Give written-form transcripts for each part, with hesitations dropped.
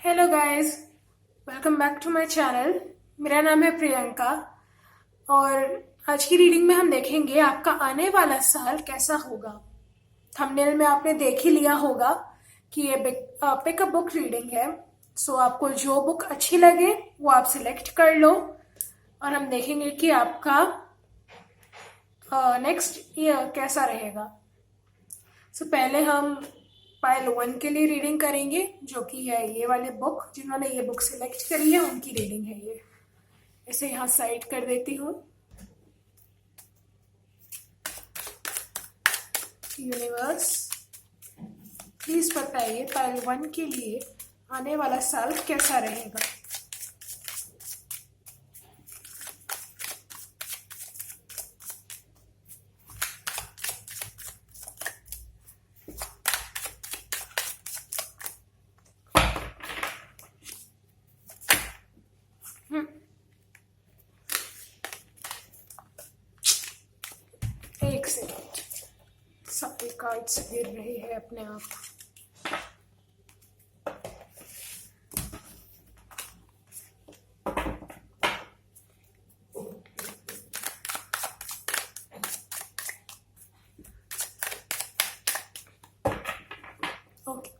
Hello guys, welcome back to my channel. मेरा नाम है प्रियंका और आज की रीडिंग में हम देखेंगे आपका आने वाला साल कैसा होगा। थंबनेल में आपने देख ही लिया होगा कि ये पिकअप बुक रीडिंग है। सो आपको जो बुक अच्छी लगे वो आप सिलेक्ट कर लो और हम देखेंगे कि आपका नेक्स्ट ईयर कैसा रहेगा। सो पहले हम पाइल 1 के लिए रीडिंग करेंगे, जो कि है ये वाली बुक। जिन्होंने ये बुक सिलेक्ट करी है उनकी रीडिंग है ये। इसे यहाँ साइड कर देती हूँ। यूनिवर्स, प्लीज बताइए पाइल 1 के लिए आने वाला साल कैसा रहेगा। एक सेकेंड, सारे कार्ड्स गिर रहे हैं अपने आप। Okay,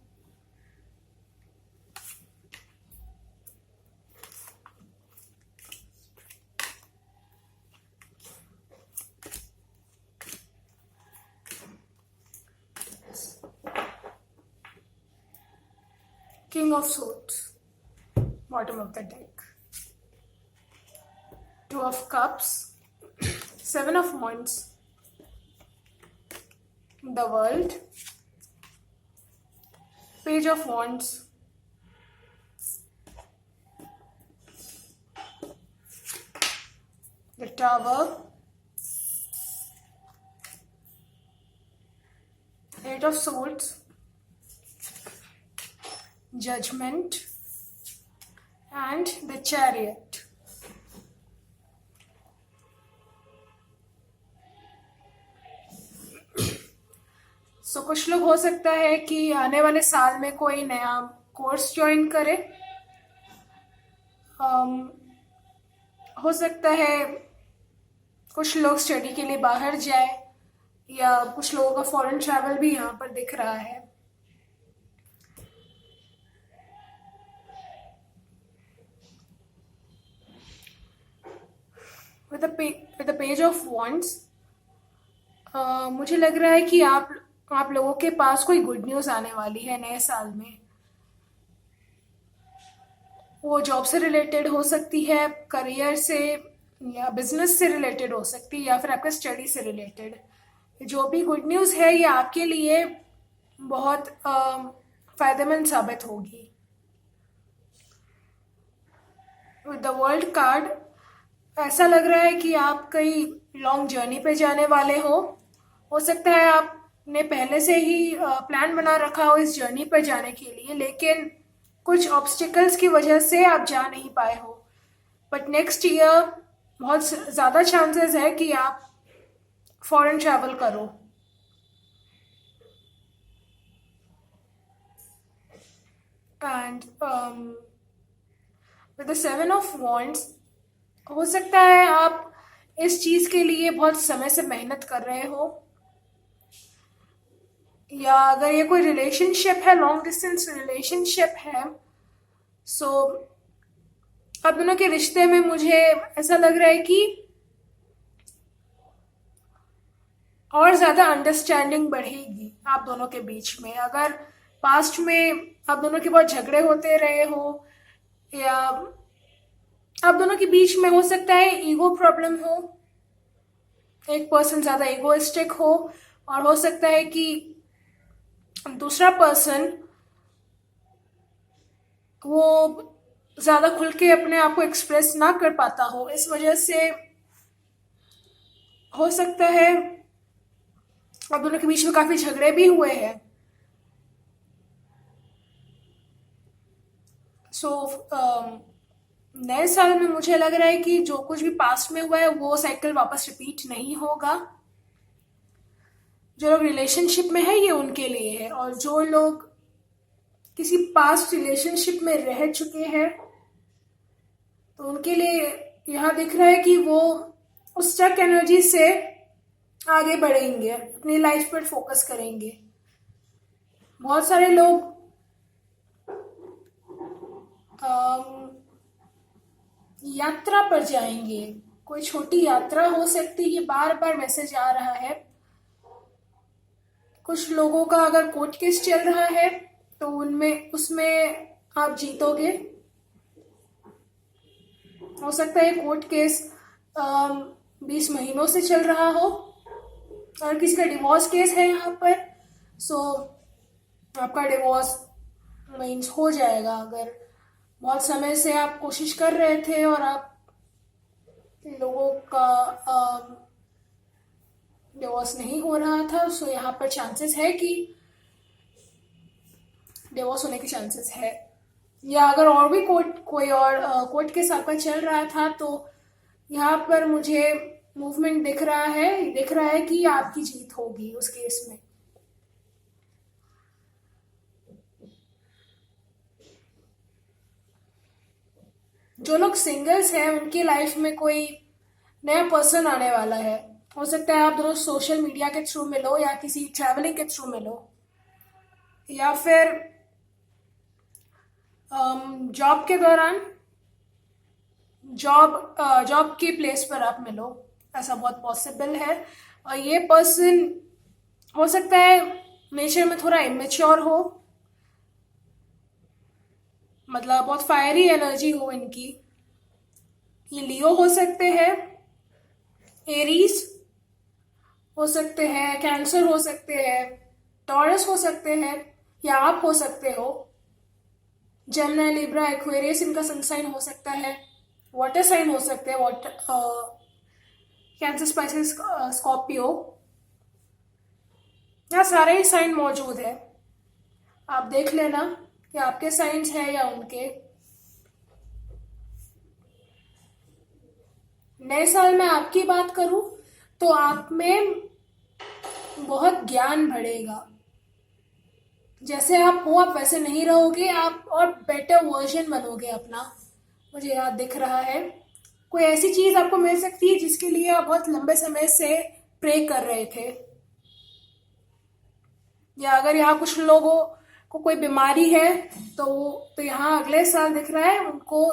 King of Swords, bottom of the deck. Two of Cups, Seven of Wands, the World, Page of Wands, the Tower, Eight of Swords, Judgment, and the Chariot. सो कुछ लोग हो सकता है कि आने वाले साल में कोई नया कोर्स ज्वाइन करे। हो सकता है कुछ लोग स्टडी के लिए बाहर जाए, या कुछ लोगों का फॉरेन ट्रैवल भी यहाँ पर दिख रहा है। With the page of wands, मुझे लग रहा है कि आप लोगों के पास कोई गुड न्यूज आने वाली है नए साल में। वो जॉब से रिलेटेड हो सकती है, करियर से या बिजनेस से रिलेटेड हो सकती है, या फिर आपका स्टडी से रिलेटेड। जो भी गुड न्यूज है ये आपके लिए बहुत फायदेमंद साबित होगी। विद द वर्ल्ड कार्ड, ऐसा लग रहा है कि आप कई लॉन्ग जर्नी पे जाने वाले हो सकता है आपने पहले से ही प्लान बना रखा हो इस जर्नी पर जाने के लिए, लेकिन कुछ ऑब्स्टिकल्स की वजह से आप जा नहीं पाए हो। बट नेक्स्ट ईयर बहुत ज़्यादा चांसेस है कि आप फॉरेन ट्रैवल करो। And with the seven of wands, हो सकता है आप इस चीज़ के लिए बहुत समय से मेहनत कर रहे हो, या अगर ये कोई रिलेशनशिप है, लॉन्ग डिस्टेंस रिलेशनशिप है, सो आप दोनों के रिश्ते में मुझे ऐसा लग रहा है कि और ज़्यादा अंडरस्टैंडिंग बढ़ेगी आप दोनों के बीच में। अगर पास्ट में आप दोनों के बहुत झगड़े होते रहे हो, या आप दोनों के बीच में हो सकता है ईगो प्रॉब्लम हो, एक पर्सन ज़्यादा ईगोइस्टिक हो, और हो सकता है कि दूसरा पर्सन वो ज़्यादा खुल के अपने आप को एक्सप्रेस ना कर पाता हो। इस वजह से हो सकता है आप दोनों के बीच में काफ़ी झगड़े भी हुए हैं। नए साल में मुझे लग रहा है कि जो कुछ भी पास्ट में हुआ है वो साइकिल वापस रिपीट नहीं होगा। जो लोग रिलेशनशिप में है ये उनके लिए है, और जो लोग किसी पास्ट रिलेशनशिप में रह चुके हैं, तो उनके लिए यहाँ दिख रहा है कि वो उस स्टक एनर्जी से आगे बढ़ेंगे, अपनी लाइफ पर फोकस करेंगे। बहुत सारे लोग यात्रा पर जाएंगे, कोई छोटी यात्रा हो सकती है। ये बार बार मैसेज आ रहा है। कुछ लोगों का अगर कोर्ट केस चल रहा है तो उसमें आप जीतोगे। हो सकता है कोर्ट केस 20 महीनों से चल रहा हो, और किसी का डिवोर्स केस है यहाँ पर, सो आपका डिवोर्स मीन्स हो जाएगा। अगर बहुत समय से आप कोशिश कर रहे थे और आप लोगों का डिवोर्स नहीं हो रहा था, सो यहाँ पर चांसेस है कि डिवोर्स होने के चांसेस है। या अगर और भी कोई और कोर्ट केस आपका चल रहा था, तो यहाँ पर मुझे मूवमेंट दिख रहा है कि आपकी जीत होगी उस केस में। जो लोग सिंगल्स हैं उनकी लाइफ में कोई नया पर्सन आने वाला है। हो सकता है आप दोनों सोशल मीडिया के थ्रू मिलो, या किसी ट्रैवलिंग के थ्रू मिलो, या फिर जॉब के दौरान जॉब के प्लेस पर आप मिलो। ऐसा बहुत पॉसिबल है। और ये पर्सन हो सकता है नेचर में थोड़ा इमेच्योर हो, मतलब बहुत फायरी एनर्जी हो इनकी। ये लियो हो सकते हैं, एरीज हो सकते हैं, कैंसर हो सकते हैं, टॉरस हो सकते हैं, या आप हो सकते हो। जेमिनी, लिब्रा, एक्वेरियस इनका सन साइन हो सकता है। वाटर साइन हो सकते हैं, कैंसर, स्पाइसिस, स्कॉर्पियो, यहाँ सारे ही साइन मौजूद है। आप देख लेना कि आपके साइंस है या उनके। नए साल में आपकी बात करूं तो आप में बहुत ज्ञान बढ़ेगा। जैसे आप हो आप वैसे नहीं रहोगे, आप और बेटर वर्जन बनोगे अपना। मुझे याद दिख रहा है कोई ऐसी चीज आपको मिल सकती है जिसके लिए आप बहुत लंबे समय से प्रे कर रहे थे। या अगर यहाँ कुछ लोगों को कोई बीमारी है तो यहाँ अगले साल दिख रहा है उनको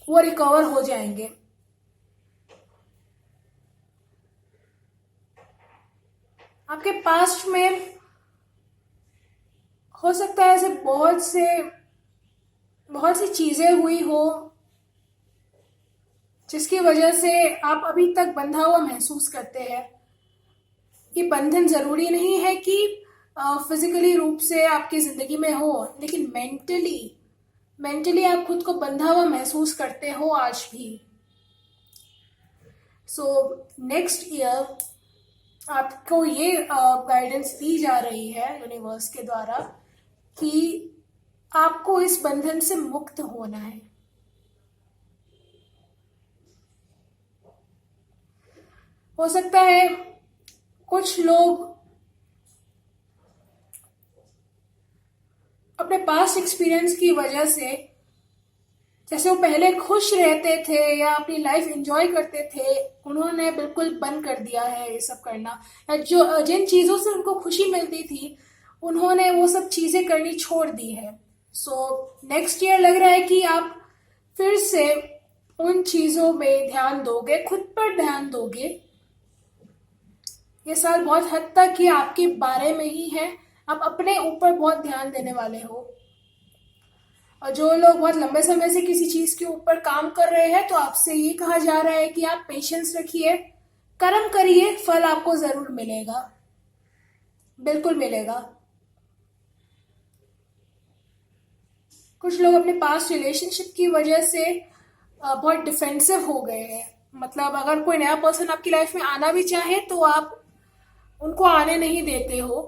वो रिकवर हो जाएंगे। आपके पास्ट में हो सकता है ऐसे बहुत सी चीजें हुई हो जिसकी वजह से आप अभी तक बंधा हुआ महसूस करते हैं। ये बंधन जरूरी नहीं है कि फिजिकली रूप से आपकी जिंदगी में हो, लेकिन मेंटली आप खुद को बंधा हुआ महसूस करते हो आज भी। सो नेक्स्ट ईयर आपको ये गाइडेंस दी जा रही है यूनिवर्स के द्वारा कि आपको इस बंधन से मुक्त होना है। हो सकता है कुछ लोग अपने पास्ट एक्सपीरियंस की वजह से, जैसे वो पहले खुश रहते थे या अपनी लाइफ एंजॉय करते थे, उन्होंने बिल्कुल बंद कर दिया है ये सब करना। या जिन चीज़ों से उनको खुशी मिलती थी उन्होंने वो सब चीज़ें करनी छोड़ दी है। सो नेक्स्ट ईयर लग रहा है कि आप फिर से उन चीज़ों में ध्यान दोगे, खुद पर ध्यान दोगे। ये साल बहुत हद तक ही आपके बारे में ही है। आप अपने ऊपर बहुत ध्यान देने वाले हो। और जो लोग बहुत लंबे समय से किसी चीज के ऊपर काम कर रहे हैं, तो आपसे ये कहा जा रहा है कि आप पेशेंस रखिए, कर्म करिए, फल आपको जरूर मिलेगा, बिल्कुल मिलेगा। कुछ लोग अपने पास्ट रिलेशनशिप की वजह से बहुत डिफेंसिव हो गए हैं। मतलब अगर कोई नया पर्सन आपकी लाइफ में आना भी चाहे तो आप उनको आने नहीं देते हो,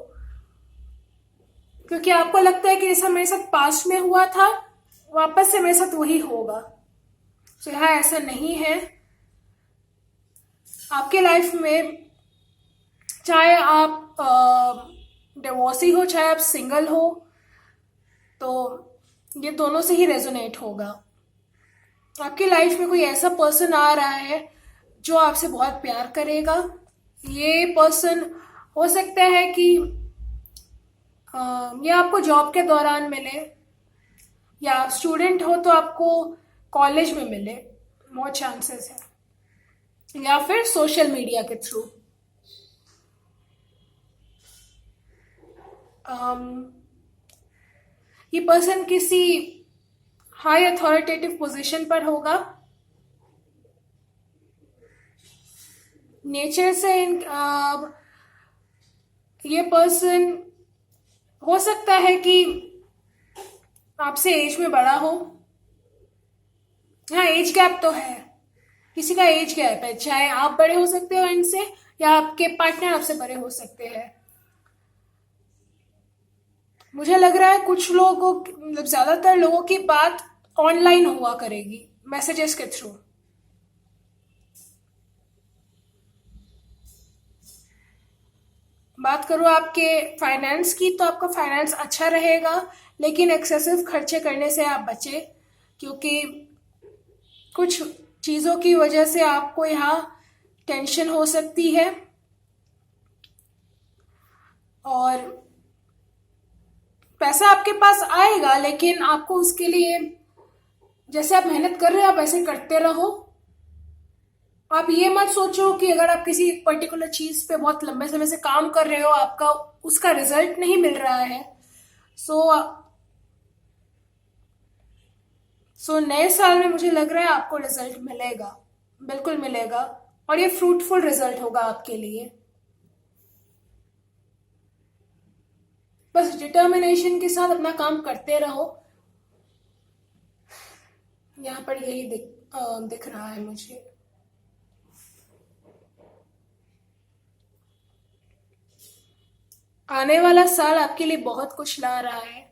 क्योंकि आपको लगता है कि जैसा मेरे साथ पास्ट में हुआ था वापस से मेरे साथ वही होगा। तो यहाँ ऐसा नहीं है। आपके लाइफ में चाहे आप डिवोर्सी हो चाहे आप सिंगल हो, तो ये दोनों से ही रेजोनेट होगा। आपकी लाइफ में कोई ऐसा पर्सन आ रहा है जो आपसे बहुत प्यार करेगा। ये पर्सन हो सकता है कि ये आपको जॉब के दौरान मिले, या आप स्टूडेंट हो तो आपको कॉलेज में मिले, बहुत चांसेस है, या फिर सोशल मीडिया के थ्रू। ये पर्सन किसी हाई अथॉरिटेटिव पोजीशन पर होगा। नेचर से ये पर्सन हो सकता है कि आपसे एज में बड़ा हो। हाँ, एज गैप तो है, किसी का एज गैप है, चाहे आप बड़े हो सकते हो इनसे या आपके पार्टनर आपसे बड़े हो सकते हैं। मुझे लग रहा है कुछ लोगों मतलब ज्यादातर लोगों की बात ऑनलाइन हुआ करेगी, मैसेजेस के थ्रू। बात करूँ आपके फाइनेंस की, तो आपका फाइनेंस अच्छा रहेगा, लेकिन एक्सेसिव खर्चे करने से आप बचे, क्योंकि कुछ चीज़ों की वजह से आपको यहाँ टेंशन हो सकती है। और पैसा आपके पास आएगा, लेकिन आपको उसके लिए जैसे आप मेहनत कर रहे हो आप ऐसे करते रहो। आप ये मत सोचो कि अगर आप किसी पर्टिकुलर चीज पे बहुत लंबे समय से काम कर रहे हो, आपका उसका रिजल्ट नहीं मिल रहा है, सो नए साल में मुझे लग रहा है आपको रिजल्ट मिलेगा, बिल्कुल मिलेगा, और ये फ्रूटफुल रिजल्ट होगा आपके लिए। बस डिटर्मिनेशन के साथ अपना काम करते रहो। यहाँ पर यही दिख रहा है मुझे। आने वाला साल आपके लिए बहुत कुछ ला रहा है।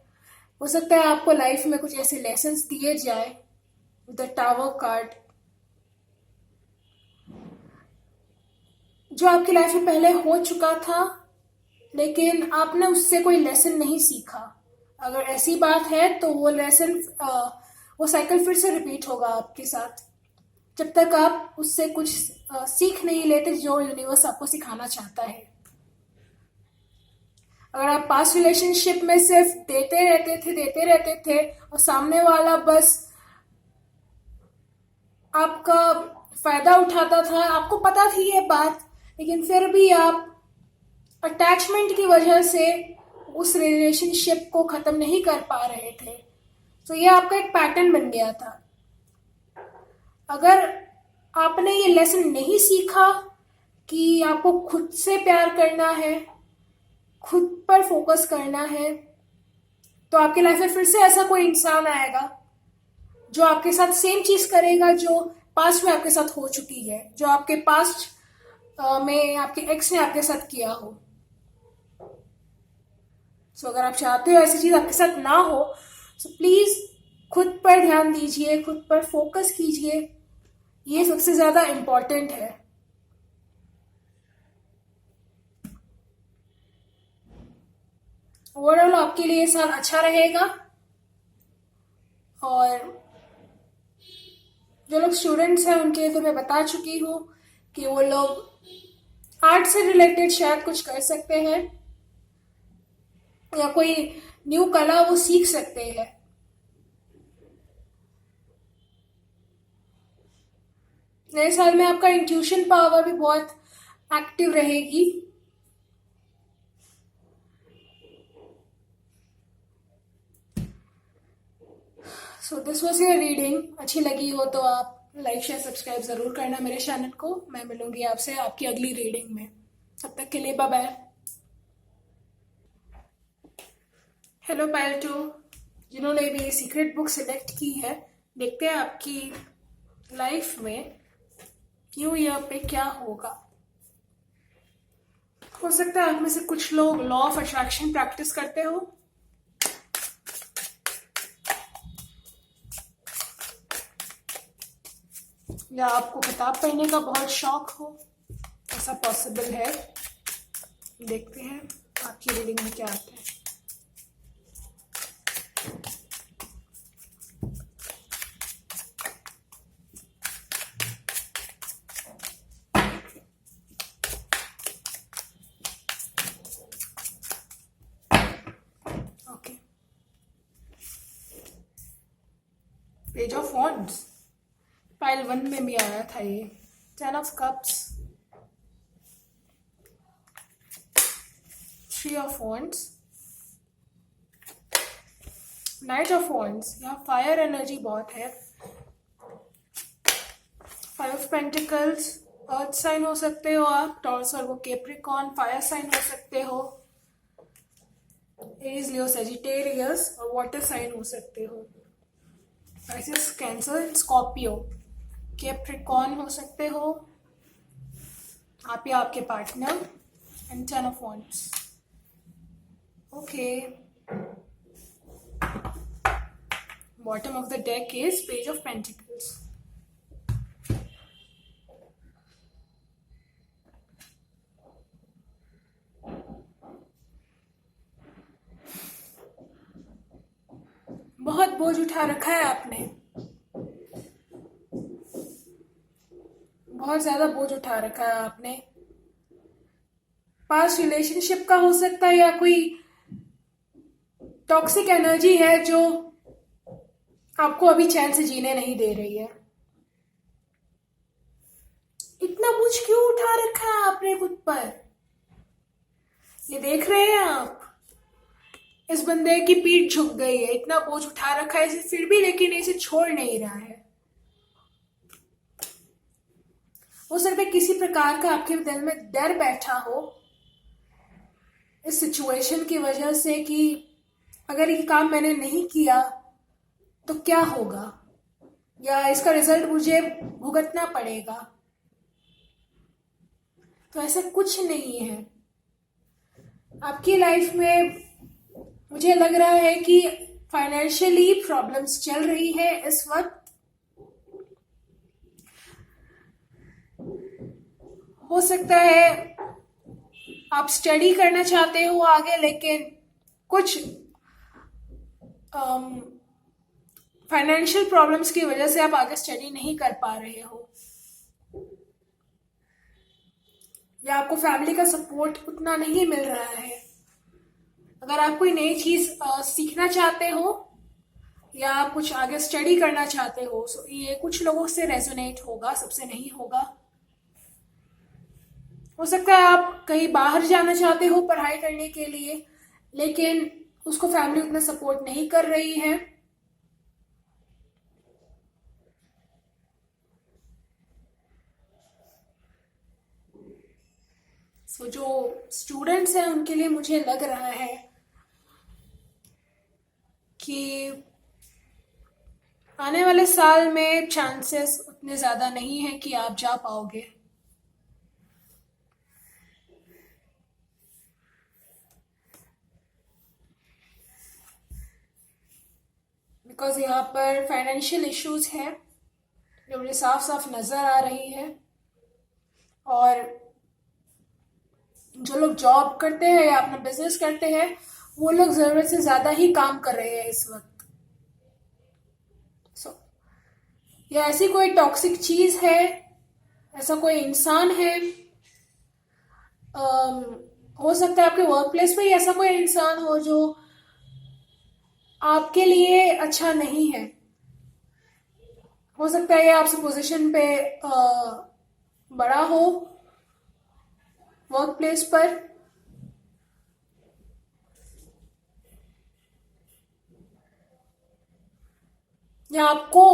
हो सकता है आपको लाइफ में कुछ ऐसे लेसन्स दिए जाए। द टावर कार्ड, जो आपकी लाइफ में पहले हो चुका था, लेकिन आपने उससे कोई लेसन नहीं सीखा। अगर ऐसी बात है तो वो लेसन, वो साइकिल फिर से रिपीट होगा आपके साथ, जब तक आप उससे कुछ सीख नहीं लेते जो यूनिवर्स आपको सिखाना चाहता है। अगर आप पास्ट रिलेशनशिप में सिर्फ देते रहते थे और सामने वाला बस आपका फायदा उठाता था, आपको पता थी ये बात, लेकिन फिर भी आप अटैचमेंट की वजह से उस रिलेशनशिप को खत्म नहीं कर पा रहे थे, तो ये आपका एक पैटर्न बन गया था। अगर आपने ये लेसन नहीं सीखा कि आपको खुद से प्यार करना है, खुद पर फोकस करना है, तो आपकी लाइफ में फिर से ऐसा कोई इंसान आएगा जो आपके साथ सेम चीज करेगा जो पास्ट में आपके साथ हो चुकी है, जो आपके पास्ट में आपके एक्स ने आपके साथ किया हो। सो अगर आप चाहते हो ऐसी चीज आपके साथ ना हो, सो प्लीज खुद पर ध्यान दीजिए, खुद पर फोकस कीजिए, ये सबसे ज्यादा इम्पोर्टेंट है। ओवरऑल आपके लिए ये साल अच्छा रहेगा। और जो लोग स्टूडेंट्स हैं उनके लिए तो मैं बता चुकी हूँ कि वो लोग आर्ट से रिलेटेड शायद कुछ कर सकते हैं, या कोई न्यू कला वो सीख सकते हैं। नए साल में आपका इंट्यूशन पावर भी बहुत एक्टिव रहेगी। So this was your reading. अच्छी लगी हो तो आप लाइक शेयर सब्सक्राइब जरूर करना मेरे चैनल को। मैं मिलूंगी आपसे आपकी अगली रीडिंग में। तब तक के लिए बाय बाय। हेलो पायल 2, जिन्होंने भी सीक्रेट बुक सिलेक्ट की है, देखते हैं आपकी लाइफ में न्यू ईयर पे क्या होगा। हो सकता है आप में से कुछ लोग लॉ ऑफ अट्रैक्शन प्रैक्टिस करते हो, या आपको किताब पढ़ने का बहुत शौक हो, ऐसा पॉसिबल है। देखते हैं आपकी रीडिंग में क्या आता है। Okay, page of wands pile 1 में भी आया था ये। 10 of cups, 3 of wands, night of wands. यहाँ फायर एनर्जी बहुत है। 5 ऑफ पेंटिकल्स, अर्थ साइन हो सकते हो आप, टॉरस और वो कैप्रिकॉर्न फायर साइन हो सकते हो, एरीज, लियो, सेजिटेरियस और वाटर साइन हो सकते हो। Pisces, कैंसर, स्कॉर्पियो, कैप्रिकॉर्न हो सकते हो आप या आपके partner, and 10 of wands. Okay, bottom of the deck is page of pentacles. बहुत बोझ उठा रखा है आपने, बहुत ज्यादा बोझ उठा रखा है आपने। पास्ट रिलेशनशिप का हो सकता है, या कोई टॉक्सिक एनर्जी है जो आपको अभी चैन से जीने नहीं दे रही है। इतना बोझ क्यों उठा रखा है आपने खुद पर? ये देख रहे हैं आप, इस बंदे की पीठ झुक गई है, इतना बोझ उठा रखा है इसे, फिर भी लेकिन इसे छोड़ नहीं रहा है। हो सकता है किसी प्रकार का आपके दिल में डर बैठा हो इस सिचुएशन की वजह से कि अगर ये काम मैंने नहीं किया तो क्या होगा, या इसका रिजल्ट मुझे भुगतना पड़ेगा। तो ऐसा कुछ नहीं है आपकी लाइफ में। मुझे लग रहा है कि फाइनेंशियली प्रॉब्लम्स चल रही है इस वक्त। हो सकता है आप स्टडी करना चाहते हो आगे, लेकिन कुछ फाइनेंशियल प्रॉब्लम्स की वजह से आप आगे स्टडी नहीं कर पा रहे हो, या आपको फैमिली का सपोर्ट उतना नहीं मिल रहा है। अगर आप कोई नई चीज सीखना चाहते हो या आप कुछ आगे स्टडी करना चाहते हो, तो ये कुछ लोगों से रेजोनेट होगा, सबसे नहीं होगा। हो सकता है आप कहीं बाहर जाना चाहते हो पढ़ाई करने के लिए, लेकिन उसको फैमिली उतना सपोर्ट नहीं कर रही है। सो जो स्टूडेंट्स हैं उनके लिए मुझे लग रहा है कि आने वाले साल में चांसेस उतने ज़्यादा नहीं है कि आप जा पाओगे। बिकॉज यहाँ पर फाइनेंशियल इश्यूज है जो मुझे साफ साफ नज़र आ रही है, और जो लोग जॉब करते हैं या अपना बिजनेस करते हैं वो लोग ज़रूरत से ज़्यादा ही काम कर रहे हैं इस वक्त। या ऐसी कोई टॉक्सिक चीज है, ऐसा कोई इंसान है, हो सकता है आपके वर्क प्लेस पे ही ऐसा कोई इंसान हो जो आपके लिए अच्छा नहीं है। हो सकता है ये आपसे पोजीशन पे बड़ा हो वर्क प्लेस पर, या आपको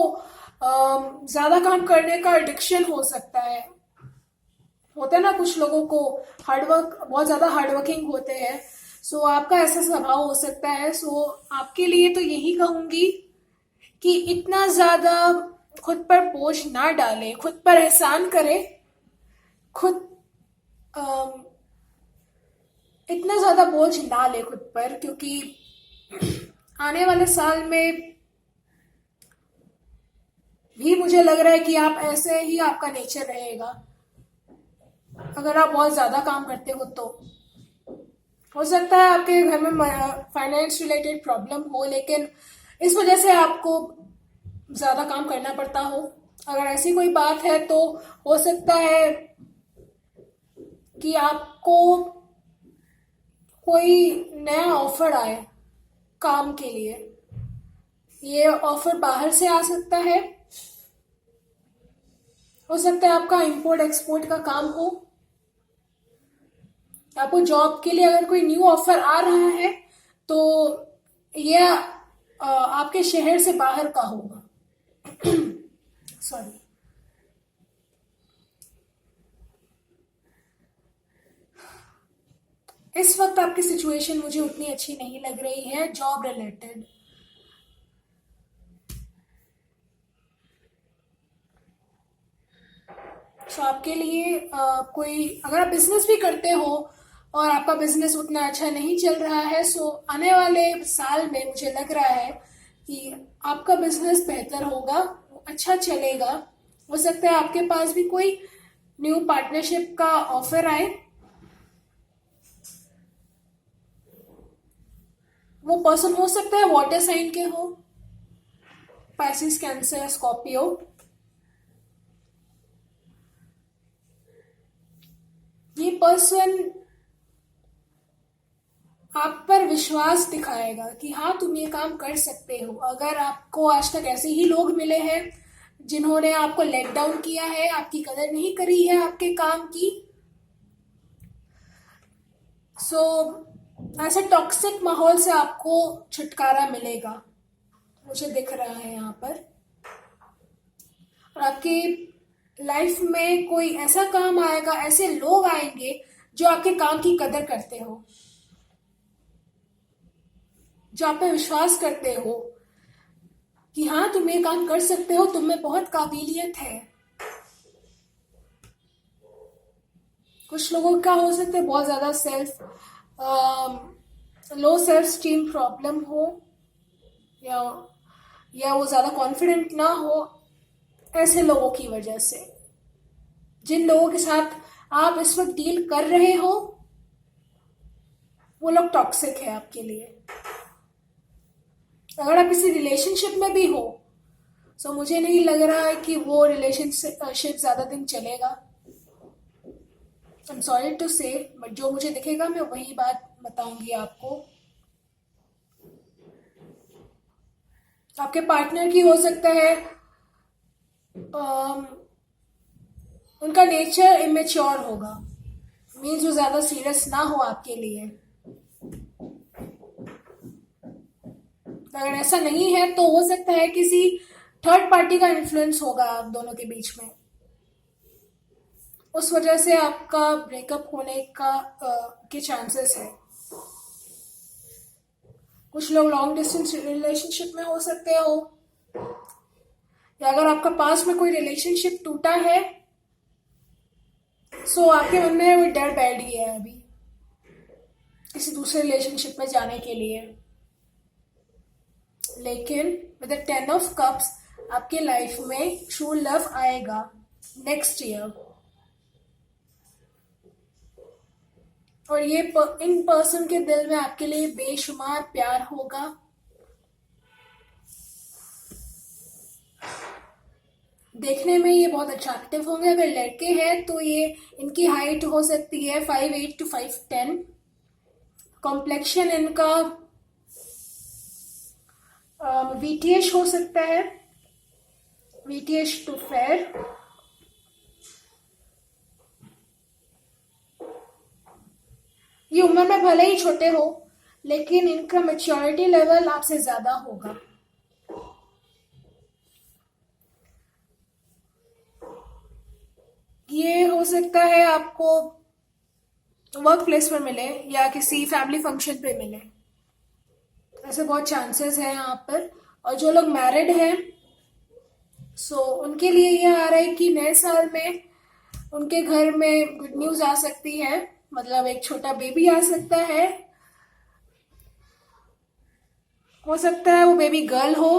ज्यादा काम करने का एडिक्शन हो सकता है। होता है ना कुछ लोगों को, हार्डवर्क, बहुत ज्यादा हार्डवर्किंग होते हैं, सो आपका ऐसा स्वभाव हो सकता है। सो आपके लिए तो यही कहूंगी कि इतना ज्यादा खुद पर बोझ ना डालें, खुद पर एहसान करें, खुद इतना ज्यादा बोझ ना ले खुद पर, क्योंकि आने वाले साल में भी मुझे लग रहा है कि आप ऐसे ही, आपका नेचर रहेगा अगर आप बहुत ज्यादा काम करते हो तो। हो सकता है आपके घर में फाइनेंस रिलेटेड प्रॉब्लम हो, लेकिन इस वजह से आपको ज़्यादा काम करना पड़ता हो। अगर ऐसी कोई बात है तो हो सकता है कि आपको कोई नया ऑफर आए काम के लिए। ये ऑफर बाहर से आ सकता है। हो सकता है आपका इंपोर्ट एक्सपोर्ट का काम हो। आपको जॉब के लिए अगर कोई न्यू ऑफर आ रहा है तो ये आपके शहर से बाहर का होगा। सॉरी। इस वक्त आपकी सिचुएशन मुझे उतनी अच्छी नहीं लग रही है जॉब रिलेटेड। सो आपके लिए कोई, अगर आप बिजनेस भी करते हो और आपका बिजनेस उतना अच्छा नहीं चल रहा है, सो आने वाले साल में मुझे लग रहा है कि आपका बिजनेस बेहतर होगा, अच्छा चलेगा। हो सकता है आपके पास भी कोई न्यू पार्टनरशिप का ऑफर आए। वो पर्सन हो सकता है वाटर साइन के हो, पाइसिस, कैंसर, स्कॉर्पियो। ये पर्सन आप पर विश्वास दिखाएगा कि हाँ तुम ये काम कर सकते हो। अगर आपको आज तक ऐसे ही लोग मिले हैं जिन्होंने आपको लेट डाउन किया है, आपकी कदर नहीं करी है आपके काम की, सो ऐसे टॉक्सिक माहौल से आपको छुटकारा मिलेगा, मुझे दिख रहा है यहाँ पर। और आपकी लाइफ में कोई ऐसा काम आएगा, ऐसे लोग आएंगे जो आपके काम की कदर करते हो, जो आप पे विश्वास करते हो कि हाँ तुम ये काम कर सकते हो, तुम में बहुत काबिलियत है। कुछ लोगों का हो सकता है बहुत ज़्यादा लो सेल्फ स्टीम प्रॉब्लम हो, या वो ज़्यादा कॉन्फिडेंट ना हो। ऐसे लोगों की वजह से, जिन लोगों के साथ आप इस वक्त डील कर रहे हो, वो लोग टॉक्सिक है आपके लिए। अगर आप किसी रिलेशनशिप में भी हो, तो मुझे नहीं लग रहा है कि वो रिलेशनशिप ज़्यादा दिन चलेगा। आई एम सॉरी टू से, बट जो मुझे दिखेगा मैं वही बात बताऊंगी आपको। आपके पार्टनर की हो सकता है उनका नेचर इमेच्योर होगा, मीन्स वो ज़्यादा सीरियस ना हो आपके लिए। अगर ऐसा नहीं है तो हो सकता है किसी थर्ड पार्टी का इन्फ्लुएंस होगा आप दोनों के बीच में, उस वजह से आपका ब्रेकअप होने का के चांसेस है। कुछ लोग लॉन्ग डिस्टेंस रिलेशनशिप में हो सकते हो, या अगर आपका पास में कोई रिलेशनशिप टूटा है, सो आपके मन में वो डर बैठ गया है अभी किसी दूसरे रिलेशनशिप में जाने के लिए। लेकिन विद द 10 ऑफ कप्स आपके लाइफ में ट्रू लव आएगा नेक्स्ट ईयर, और ये इन पर्सन के दिल में आपके लिए बेशुमार प्यार होगा। देखने में ये बहुत अट्रैक्टिव होंगे। अगर लड़के हैं तो ये इनकी हाइट हो सकती है 5'8" to 5'10". कॉम्प्लेक्शन इनका वीटीएश हो सकता है, वीटीएश टू फेयर। ये उम्र में भले ही छोटे हो, लेकिन इनका मैच्योरिटी लेवल आपसे ज्यादा होगा। ये हो सकता है आपको वर्क प्लेस पर मिले या किसी फैमिली फंक्शन पे मिले, ऐसे बहुत चांसेस है यहाँ पर। और जो लोग मैरिड हैं, सो उनके लिए ये आ रहा है कि नए साल में उनके घर में गुड न्यूज आ सकती है, मतलब एक छोटा बेबी आ सकता है। हो सकता है वो बेबी गर्ल हो,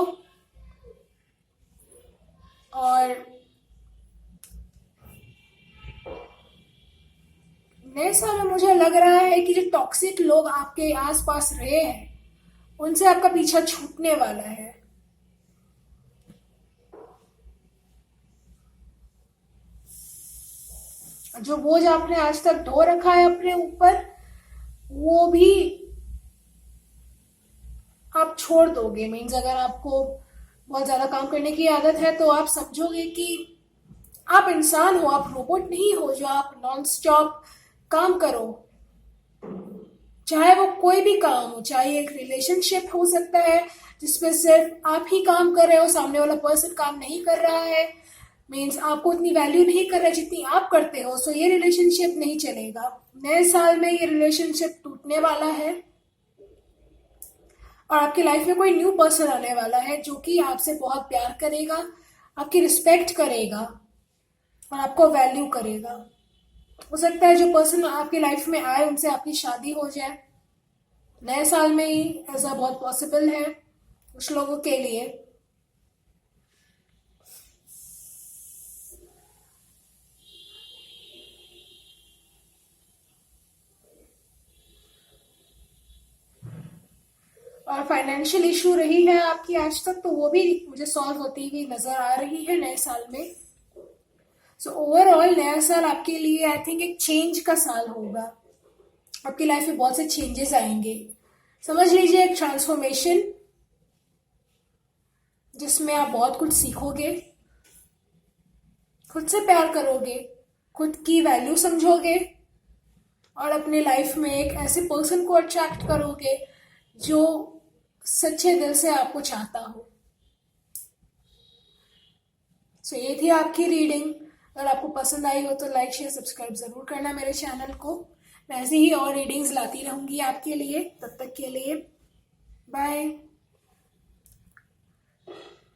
और नए साल में मुझे लग रहा है कि जो टॉक्सिक लोग आपके आसपास रहे हैं उनसे आपका पीछा छूटने वाला है। जो बोझ आपने आज तक ढो रखा है अपने ऊपर, वो भी आप छोड़ दोगे। मीन्स अगर आपको बहुत ज्यादा काम करने की आदत है तो आप समझोगे कि आप इंसान हो, आप रोबोट नहीं हो जो आप नॉन स्टॉप काम करो। चाहे वो कोई भी काम हो, चाहे एक रिलेशनशिप हो सकता है जिसमें सिर्फ आप ही काम कर रहे हो, सामने वाला पर्सन काम नहीं कर रहा है, मीन्स आपको उतनी वैल्यू नहीं कर रहा है जितनी आप करते हो, सो ये रिलेशनशिप नहीं चलेगा। नए साल में ये रिलेशनशिप टूटने वाला है और आपकी लाइफ में कोई न्यू पर्सन आने वाला है जो कि आपसे बहुत प्यार करेगा, आपकी रिस्पेक्ट करेगा और आपको वैल्यू करेगा। हो सकता है जो पर्सन आपकी लाइफ में आए उनसे आपकी शादी हो जाए नए साल में ही, ऐसा बहुत पॉसिबल है कुछ लोगों के लिए। और फाइनेंशियल इशू रही है आपकी आज तक, तो वो भी मुझे सॉल्व होती हुई नजर आ रही है नए साल में। सो ओवरऑल नया साल आपके लिए आई थिंक एक चेंज का साल होगा। आपकी लाइफ में बहुत से चेंजेस आएंगे, समझ लीजिए एक ट्रांसफॉर्मेशन जिसमें आप बहुत कुछ सीखोगे, खुद से प्यार करोगे, खुद की वैल्यू समझोगे और अपने लाइफ में एक ऐसे पर्सन को अट्रैक्ट करोगे जो सच्चे दिल से आपको चाहता हो। सो ये थी आपकी रीडिंग। अगर आपको पसंद आई हो तो लाइक शेयर सब्सक्राइब जरूर करना मेरे चैनल को। मैं ऐसे ही और रीडिंग्स लाती रहूंगी आपके लिए। तब तक के लिए बाय।